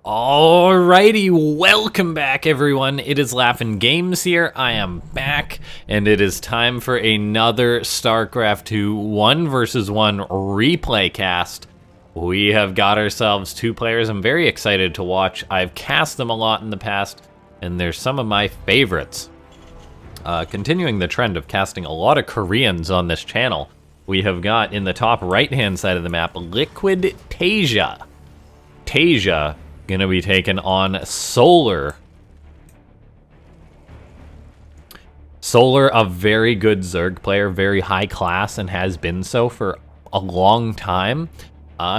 Alrighty, welcome back everyone. It is LaughNgamez here. I am back, and it is time for another Starcraft 2 1 vs 1 replay cast. We have got ourselves two players I'm very excited to watch. I've cast them a lot in the past, and they're some of my favorites. Continuing the trend of casting a lot of Koreans on this channel, we have got in the top right-hand side of the map, Liquid TaeJa. TaeJa gonna be taken on Solar. Solar, a very good Zerg player, very high class, and has been so for a long time.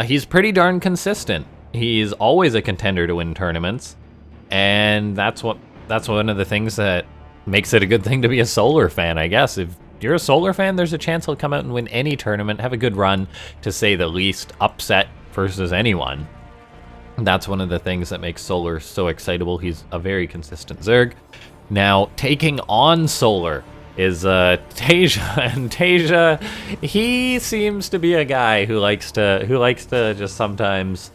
He's pretty darn consistent. He's always a contender to win tournaments, and that's one of the things that makes it a good thing to be a Solar fan, I guess. If you're a Solar fan, there's a chance he'll come out and win any tournament, have a good run, to say the least, upset versus anyone. That's one of the things that makes Solar so excitable. He's a very consistent Zerg. Now, taking on Solar is TaeJa, and TaeJa, he seems to be a guy who likes to just sometimes,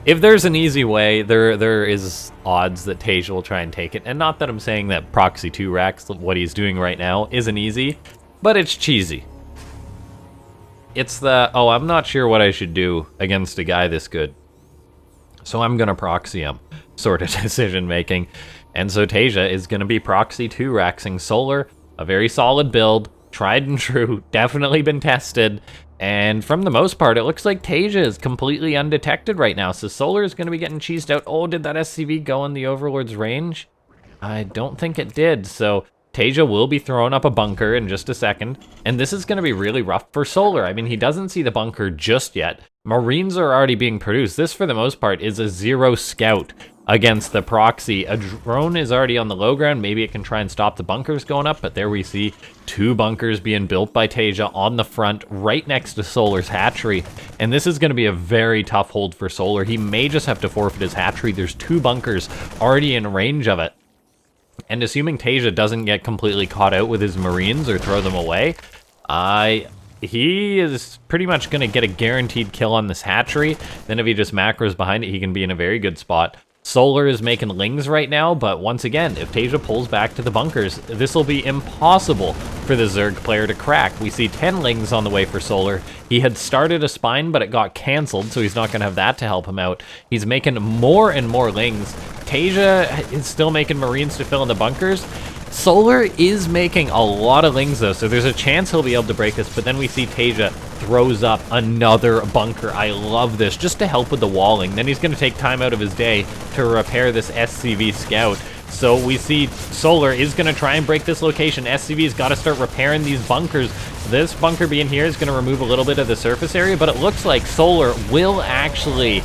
if there's an easy way, there is odds that TaeJa will try and take it. And not that I'm saying that Proxy 2 racks, what he's doing right now, isn't easy, but it's cheesy. It's the, oh, I'm not sure what I should do against a guy this good, so I'm gonna proxy him, sort of decision making. And so TaeJa is gonna be Proxy 2 raxing Solar, a very solid build, tried and true, definitely been tested, and from the most part, it looks like TaeJa is completely undetected right now, so Solar is gonna be getting cheesed out. Oh, did that SCV go in the Overlord's range? I don't think it did, so TaeJa will be throwing up a bunker in just a second, and this is going to be really rough for Solar. I mean, he doesn't see the bunker just yet. Marines are already being produced. This, for the most part, is a 0 scout against the Proxy. A drone is already on the low ground. Maybe it can try and stop the bunkers going up, but there we see two bunkers being built by TaeJa on the front, right next to Solar's hatchery, and this is going to be a very tough hold for Solar. He may just have to forfeit his hatchery. There's two bunkers already in range of it. And assuming TaeJa doesn't get completely caught out with his Marines or throw them away, he is pretty much going to get a guaranteed kill on this hatchery. Then if he just macros behind it, he can be in a very good spot. Solar is making lings right now, but once again, if TaeJa pulls back to the bunkers, this will be impossible for the Zerg player to crack. We see 10 lings on the way for Solar. He had started a spine, but it got cancelled, so he's not going to have that to help him out. He's making more and more lings. TaeJa is still making Marines to fill in the bunkers. Solar is making a lot of lings though, so there's a chance he'll be able to break this, but then we see TaeJa throws up another bunker. I love this, just to help with the walling. Then he's going to take time out of his day to repair this SCV scout. So we see Solar is going to try and break this location. SCV's got to start repairing these bunkers. This bunker being here is going to remove a little bit of the surface area, but it looks like Solar will actually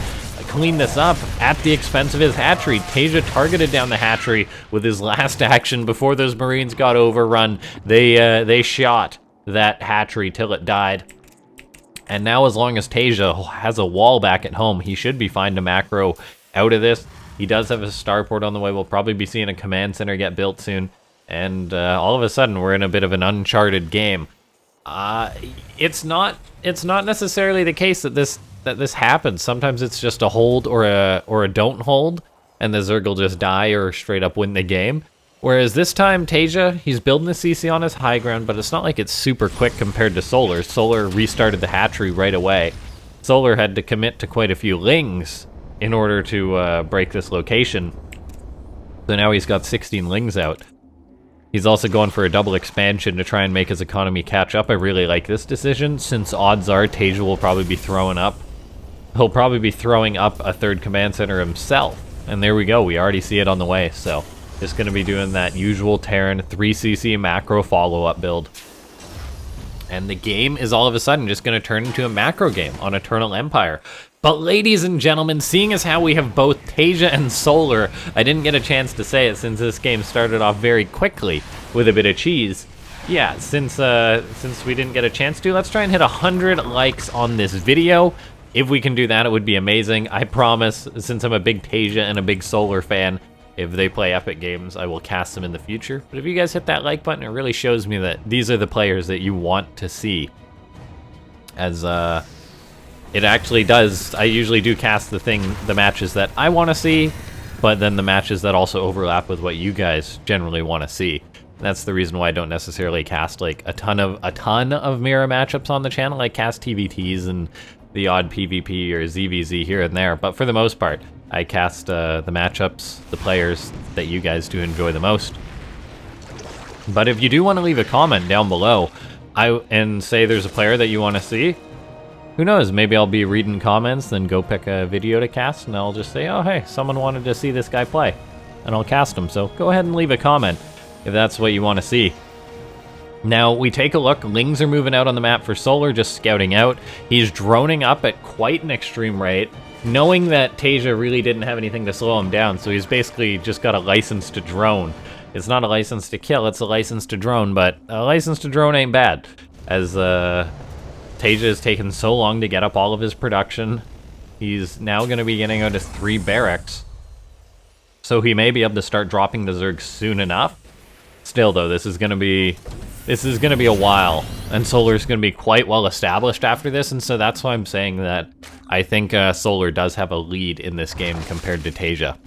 clean this up at the expense of his hatchery. TaeJa targeted down the hatchery with his last action before those Marines got overrun. They shot that hatchery till it died. And now, as long as TaeJa has a wall back at home, he should be fine to macro out of this. He does have a starport on the way. We'll probably be seeing a command center get built soon. And all of a sudden, we're in a bit of an uncharted game. It's not necessarily the case that this happens. Sometimes it's just a hold or a don't hold, and the Zerg will just die or straight up win the game. Whereas this time, TaeJa, he's building the CC on his high ground, but it's not like it's super quick compared to Solar. Solar restarted the hatchery right away. Solar had to commit to quite a few lings in order to break this location. So now he's got 16 lings out. He's also going for a double expansion to try and make his economy catch up. I really like this decision, since odds are TaeJa will probably be throwing up. He'll probably be throwing up a third command center himself. And there we go, we already see it on the way, so just going to be doing that usual Terran 3cc macro follow-up build. And the game is all of a sudden just going to turn into a macro game on Eternal Empire. But ladies and gentlemen, seeing as how we have both TaeJa and Solar, I didn't get a chance to say it since this game started off very quickly with a bit of cheese. Yeah, since we didn't get a chance to, let's try and hit 100 likes on this video. If we can do that, it would be amazing. I promise, since I'm a big TaeJa and a big Solar fan, if they play epic games, I will cast them in the future. But if you guys hit that like button, it really shows me that these are the players that you want to see as It actually does. I usually do cast the matches that I want to see, but then the matches that also overlap with what you guys generally want to see. That's the reason why I don't necessarily cast like a ton of mirror matchups on the channel. I cast TVTs and the odd PvP or ZvZ here and there, but for the most part, I cast the matchups, the players that you guys do enjoy the most. But if you do want to leave a comment down below and say there's a player that you want to see, who knows, maybe I'll be reading comments, then go pick a video to cast, and I'll just say, oh hey, someone wanted to see this guy play, and I'll cast him. So go ahead and leave a comment if that's what you want to see. Now, we take a look. Lings are moving out on the map for Solar, just scouting out. He's droning up at quite an extreme rate, knowing that TaeJa really didn't have anything to slow him down, so he's basically just got a license to drone. It's not a license to kill, it's a license to drone, but a license to drone ain't bad, as TaeJa has taken so long to get up all of his production. He's now going to be getting out his 3 barracks, so he may be able to start dropping the Zerg soon enough. Still, though, this is going to be a while, and Solar's going to be quite well established after this, and so that's why I'm saying that I think Solar does have a lead in this game compared to TaeJa.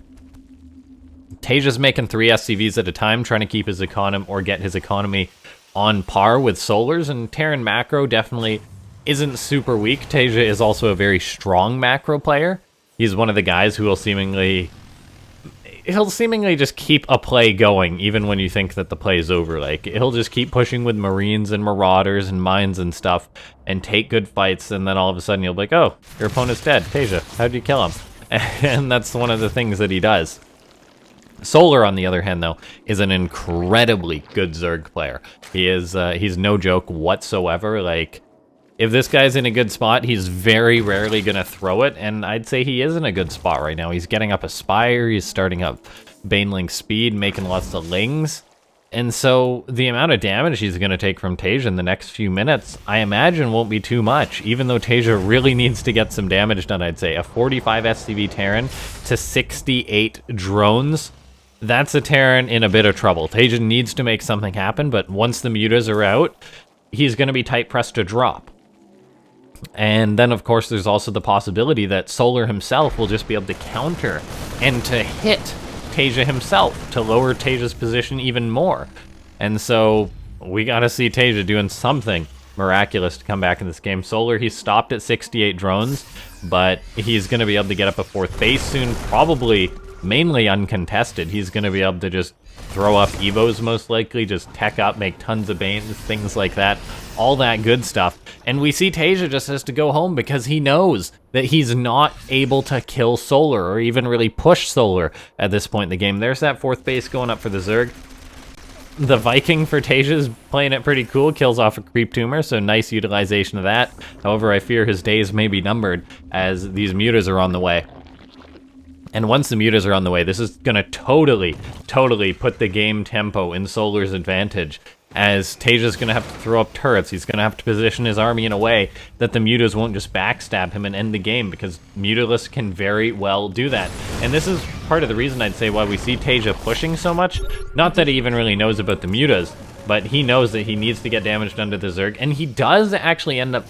TaeJa's making 3 SCVs at a time, trying to keep his economy, or get his economy on par with Solar's, and Terran macro definitely isn't super weak. TaeJa is also a very strong macro player. He's one of the guys who will seemingly just keep a play going, even when you think that the play is over. Like, he'll just keep pushing with Marines and Marauders and Mines and stuff, and take good fights, and then all of a sudden you'll be like, oh, your opponent's dead. TaeJa, how'd you kill him? And that's one of the things that he does. Solar, on the other hand, though, is an incredibly good Zerg player. He's no joke whatsoever. Like, if this guy's in a good spot, he's very rarely going to throw it, and I'd say he is in a good spot right now. He's getting up Aspire, he's starting up Baneling Speed, making lots of Lings, and so the amount of damage he's going to take from TaeJa in the next few minutes, I imagine won't be too much, even though TaeJa really needs to get some damage done, I'd say. A 45 SCV Terran to 68 drones, that's a Terran in a bit of trouble. TaeJa needs to make something happen, but once the mutas are out, he's going to be tight pressed to drop. And then, of course, there's also the possibility that Solar himself will just be able to counter and to hit TaeJa himself to lower TaeJa's position even more. And so we got to see TaeJa doing something miraculous to come back in this game. Solar, he's stopped at 68 drones, but he's going to be able to get up a 4th base soon, probably mainly uncontested. He's going to be able to just throw up Evos, most likely, just tech up, make tons of Banes, things like that, all that good stuff. And we see TaeJa just has to go home because he knows that he's not able to kill Solar or even really push Solar at this point in the game. There's that 4th base going up for the Zerg. The Viking for TaeJa is playing it pretty cool, kills off a creep tumor, so nice utilization of that. However, I fear his days may be numbered as these mutas are on the way. And once the mutas are on the way, this is going to totally put the game tempo in Solar's advantage, as TaeJa's going to have to throw up turrets. He's going to have to position his army in a way that the mutas won't just backstab him and end the game, because mutaless can very well do that. And this is part of the reason, I'd say, why we see TaeJa pushing so much. Not that he even really knows about the mutas, but he knows that he needs to get damage done to the Zerg, and he does actually end up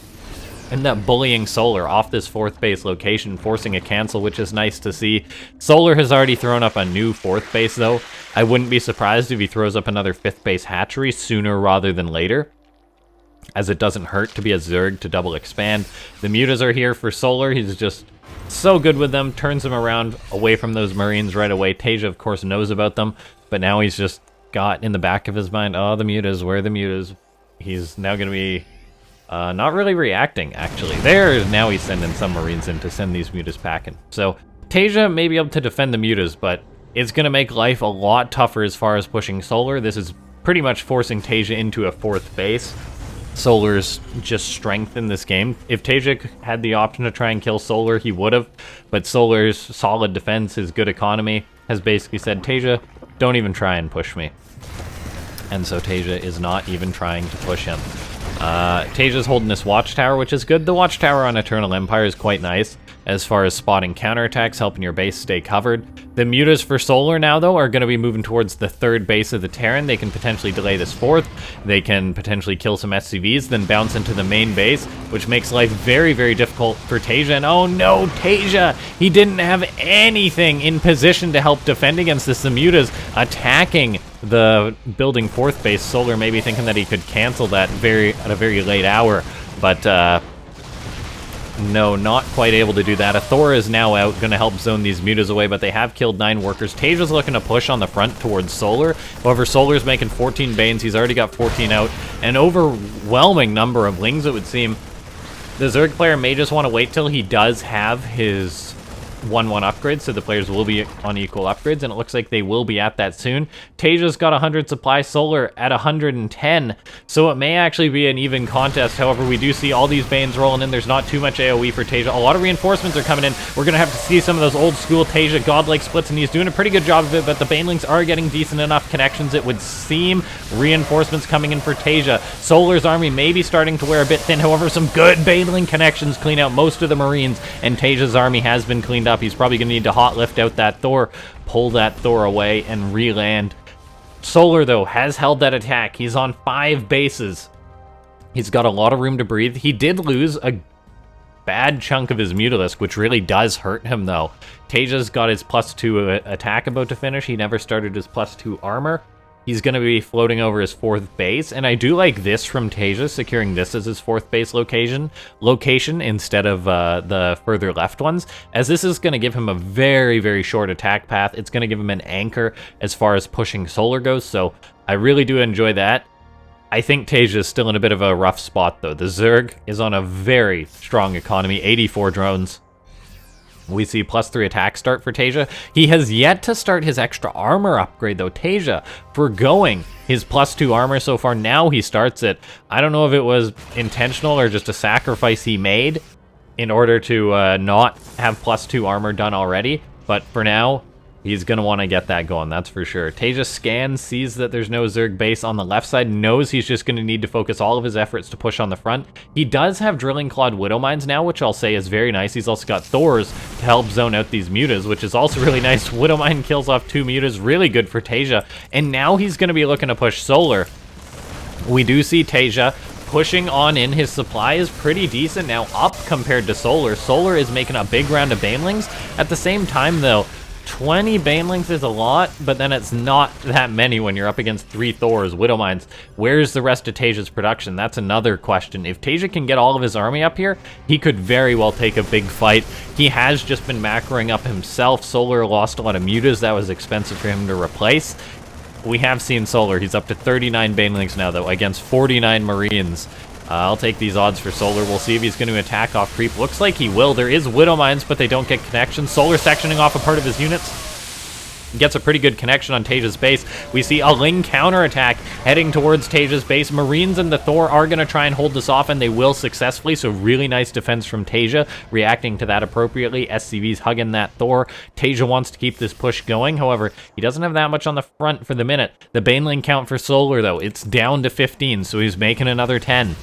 bullying Solar off this 4th base location, forcing a cancel, which is nice to see. Solar has already thrown up a new 4th base, though. I wouldn't be surprised if he throws up another 5th base hatchery sooner rather than later, as it doesn't hurt to be a Zerg to double expand. The mutas are here for Solar. He's just so good with them, turns them around away from those Marines right away. TaeJa, of course, knows about them, but now he's just got in the back of his mind, oh, the mutas, where are the mutas? He's now going to be not really reacting, actually. Now he's sending some Marines in to send these mutas packing. So TaeJa may be able to defend the mutas, but it's going to make life a lot tougher as far as pushing Solar. This is pretty much forcing TaeJa into a 4th base. Solar's just strength in this game. If TaeJa had the option to try and kill Solar, he would have, but Solar's solid defense, his good economy, has basically said, TaeJa, don't even try and push me. And so TaeJa is not even trying to push him. TaeJa's holding this watchtower, which is good. The watchtower on Eternal Empire is quite nice as far as spotting counterattacks, helping your base stay covered. The mutas for Solar now, though, are going to be moving towards the third base of the Terran. They can potentially delay this fourth. They can potentially kill some SCVs, then bounce into the main base, which makes life very, very difficult for TaeJa. And oh no, TaeJa! He didn't have anything in position to help defend against this. The mutas attacking the building fourth base. Solar maybe thinking that he could cancel that at a very late hour, but no, not quite able to do that. A Thor is now out, going to help zone these mutas away, but they have killed 9 workers. TaeJa's looking to push on the front towards Solar. However, Solar's making 14 Banes. He's already got 14 out. An overwhelming number of Lings, it would seem. The Zerg player may just want to wait till he does have his 1-1 upgrades, so the players will be on equal upgrades, and it looks like they will be at that soon. TaeJa's got 100 supply, Solar at 110, so it may actually be an even contest. However, we do see all these Banes rolling in. There's not too much AoE for TaeJa. A lot of reinforcements are coming in. We're going to have to see some of those old school TaeJa godlike splits, and he's doing a pretty good job of it, but the Banelings are getting decent enough connections, it would seem. Reinforcements coming in for TaeJa. Solar's army may be starting to wear a bit thin. However, some good Baneling connections clean out most of the Marines, and TaeJa's army has been cleaned up. He's probably going to need to hot lift out that Thor, pull that Thor away, and re-land. Solar, though, has held that attack. He's on 5 bases. He's got a lot of room to breathe. He did lose a bad chunk of his Mutalisk, which really does hurt him, though. TaeJa's got his +2 attack about to finish. He never started his +2 armor. He's going to be floating over his 4th base, and I do like this from TaeJa, securing this as his 4th base location instead of the further left ones, as this is going to give him a very, very short attack path. It's going to give him an anchor as far as pushing Solar goes, so I really do enjoy that. I think TaeJa is still in a bit of a rough spot, though. The Zerg is on a very strong economy, 84 drones. We see +3 attack start for TaeJa. He has yet to start his extra armor upgrade, though. TaeJa, forgoing his +2 armor so far, now he starts it. I don't know if it was intentional or just a sacrifice he made in order to not have +2 armor done already, but for now, he's going to want to get that going, that's for sure. TaeJa scans, sees that there's no Zerg base on the left side, knows he's just going to need to focus all of his efforts to push on the front. He does have Drilling Clawed Widow Mines now, which I'll say is very nice. He's also got Thors to help zone out these mutas, which is also really nice. Widow Mine kills off 2 mutas, really good for TaeJa. And now he's going to be looking to push Solar. We do see TaeJa pushing on in. His supply is pretty decent now, up compared to Solar. Solar is making a big round of Banelings. At the same time, though, 20 Banelings is a lot, but then it's not that many when you're up against 3 Thors, Widow Mines. Where's the rest of TaeJa's production? That's another question. If TaeJa can get all of his army up here, he could very well take a big fight. He has just been macroing up himself. Solar lost a lot of mutas. That was expensive for him to replace. We have seen Solar. He's up to 39 Banelings now, though, against 49 Marines. I'll take these odds for Solar. We'll see if he's going to attack off creep. Looks like he will. There is Widow Mines, but they don't get connections. Solar sectioning off a part of his units. Gets a pretty good connection on TaeJa's base. We see a Ling counterattack heading towards TaeJa's base. Marines and the Thor are going to try and hold this off, and they will successfully, so really nice defense from TaeJa, reacting to that appropriately. SCV's hugging that Thor. TaeJa wants to keep this push going. However, he doesn't have that much on the front for the minute. The Baneling count for Solar, though, it's down to 15, so he's making another 10.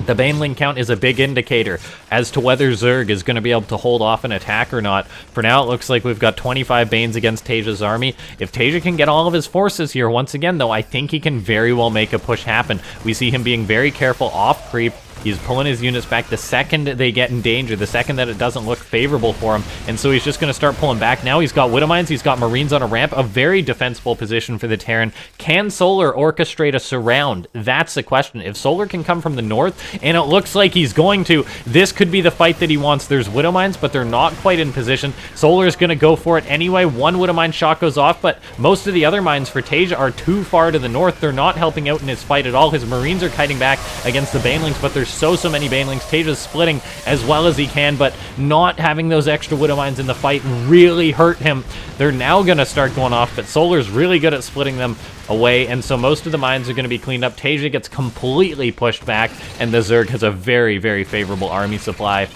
The Baneling count is a big indicator as to whether Zerg is going to be able to hold off an attack or not. For now, it looks like we've got 25 Banes against TaeJa's army. If TaeJa can get all of his forces here, once again, though, I think he can very well make a push happen. We see him being very careful off creep. He's pulling his units back the second they get in danger, the second that it doesn't look favorable for him, and so he's just going to start pulling back. Now he's got Widow Mines, he's got Marines on a ramp, a very defensible position for the Terran. Can Solar orchestrate a surround? That's the question. If Solar can come from the north, and it looks like he's going to, this could be the fight that he wants. There's Widow Mines, but they're not quite in position. Solar's going to go for it anyway. One Widow Mine shot goes off, but most of the other mines for TaeJa are too far to the north. They're not helping out in his fight at all. His Marines are kiting back against the Banelings, but there's so many Banelings. TaeJa's splitting as well as he can, but not having those extra Widow Mines in the fight really hurt him. They're now going to start going off, but Solar's really good at splitting them away, and so most of the mines are going to be cleaned up. TaeJa gets completely pushed back, and the Zerg has a very, very favorable army supply.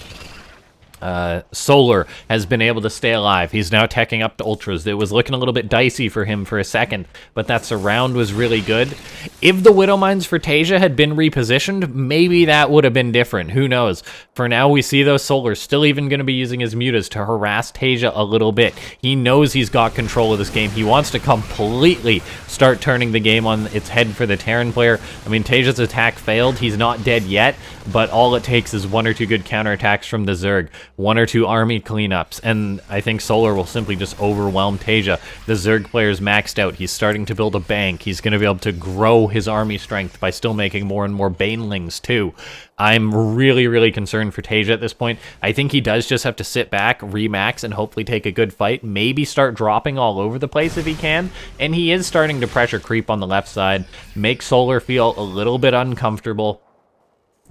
Solar has been able to stay alive. He's now teching up to ultras. It was looking a little bit dicey for him for a second, but that surround was really good. If the Widow Mines for TaeJa had been repositioned, maybe that would have been different. Who knows? For now, we see though Solar's still even going to be using his mutas to harass TaeJa a little bit. He knows he's got control of this game. He wants to completely start turning the game on its head for the Terran player. I mean, TaeJa's attack failed. He's not dead yet, but all it takes is 1 or 2 good counterattacks from the Zerg, 1 or 2 army cleanups, and I think Solar will simply just overwhelm TaeJa. The Zerg player's maxed out. He's starting to build a bank. He's going to be able to grow his army strength by still making more and more banelings too. I'm really, really concerned for TaeJa at this point. I think he does just have to sit back, remax, and hopefully take a good fight. Maybe start dropping all over the place if he can. And he is starting to pressure creep on the left side, make Solar feel a little bit uncomfortable.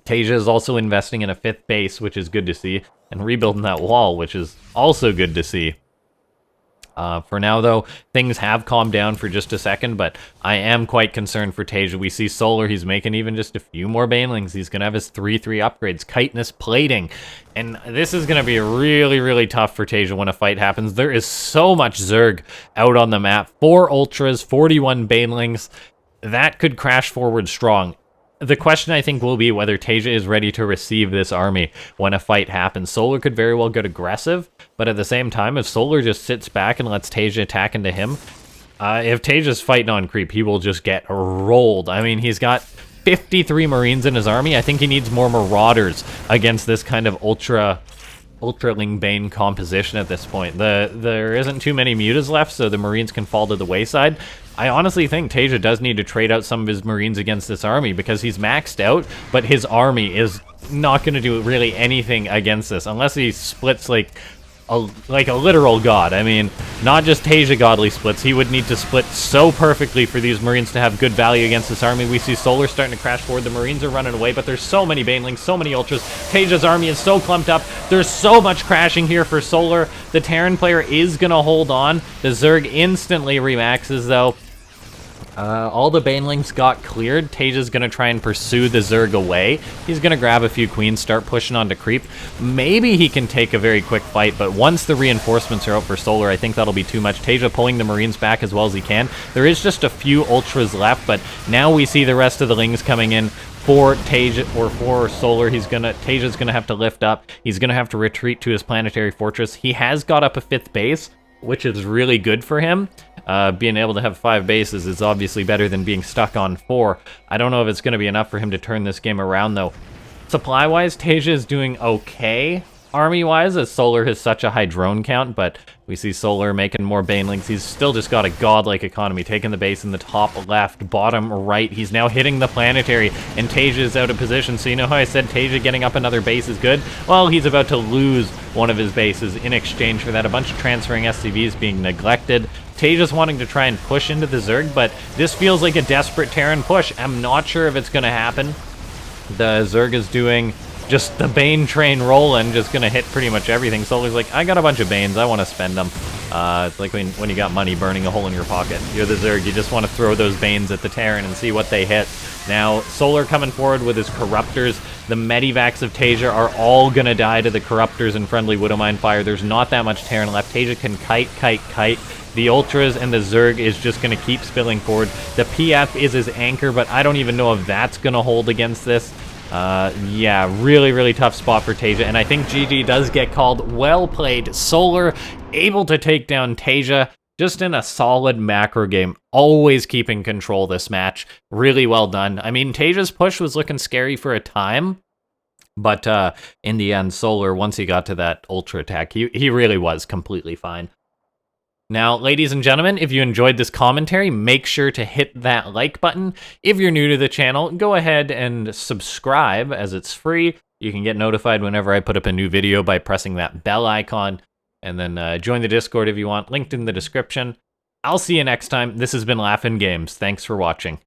TaeJa is also investing in a 5th base, which is good to see, and rebuilding that wall, which is also good to see. For now, though, things have calmed down for just a second, but I am quite concerned for TaeJa. We see Solar, he's making even just a few more banelings. He's going to have his 3/3 upgrades, chitinous plating, and this is going to be really, really tough for TaeJa when a fight happens. There is so much Zerg out on the map. 4 ultras, 41 banelings. That could crash forward strong. The question, I think, will be whether TaeJa is ready to receive this army when a fight happens. Solar could very well get aggressive, but at the same time, if Solar just sits back and lets TaeJa attack into him, if TaeJa's fighting on creep, he will just get rolled. I mean, he's got 53 Marines in his army. I think he needs more Marauders against this kind of Ultraling Bane composition at this point. There isn't too many mutas left, so the Marines can fall to the wayside. I honestly think TaeJa does need to trade out some of his Marines against this army because he's maxed out, but his army is not going to do really anything against this unless he splits like a literal god. I mean, not just TaeJa godly splits. He would need to split so perfectly for these Marines to have good value against this army. We see Solar starting to crash forward. The Marines are running away, but there's so many banelings, so many ultras. TaeJa's army is so clumped up. There's so much crashing here for Solar. The Terran player is going to hold on. The Zerg instantly remaxes, though. All the banelings got cleared. TaeJa's going to try and pursue the Zerg away. He's going to grab a few queens, start pushing on to creep. Maybe he can take a very quick fight, but once the reinforcements are out for Solar, I think that'll be too much. TaeJa pulling the Marines back as well as he can. There is just a few ultras left, but now we see the rest of the lings coming in for TaeJa, or for Solar. TaeJa's going to have to lift up. He's going to have to retreat to his planetary fortress. He has got up a 5th base, which is really good for him. Being able to have 5 bases is obviously better than being stuck on 4. I don't know if it's going to be enough for him to turn this game around, though. Supply-wise, TaeJa is doing okay army-wise, as Solar has such a high drone count, but we see Solar making more banelings. He's still just got a godlike economy, taking the base in the top left, bottom right. He's now hitting the planetary, and TaeJa is out of position, so you know how I said TaeJa getting up another base is good? Well, he's about to lose one of his bases in exchange for that. A bunch of transferring SCVs being neglected. TaeJa's wanting to try and push into the Zerg, but this feels like a desperate Terran push. I'm not sure if it's going to happen. The Zerg is doing just the Bane train rolling, just going to hit pretty much everything. Solar's like, I got a bunch of Banes, I want to spend them. It's like when you got money burning a hole in your pocket. You're the Zerg, you just want to throw those Banes at the Terran and see what they hit. Now, Solar coming forward with his Corruptors. The Medivacs of TaeJa are all going to die to the Corruptors and friendly Widowmine fire. There's not that much Terran left. TaeJa can kite. The Ultras and the Zerg is just going to keep spilling forward. The PF is his anchor, but I don't even know if that's going to hold against this. Yeah, really, really tough spot for TaeJa, and I think GG does get called. Well played. Solar able to take down TaeJa just in a solid macro game. Always keeping control this match. Really well done. I mean, TaeJa's push was looking scary for a time, but in the end, Solar, once he got to that Ultra attack, he really was completely fine. Now, ladies and gentlemen, if you enjoyed this commentary, make sure to hit that like button. If you're new to the channel, go ahead and subscribe, as it's free. You can get notified whenever I put up a new video by pressing that bell icon. And then join the Discord if you want, linked in the description. I'll see you next time. This has been LaughNgamez. Thanks for watching.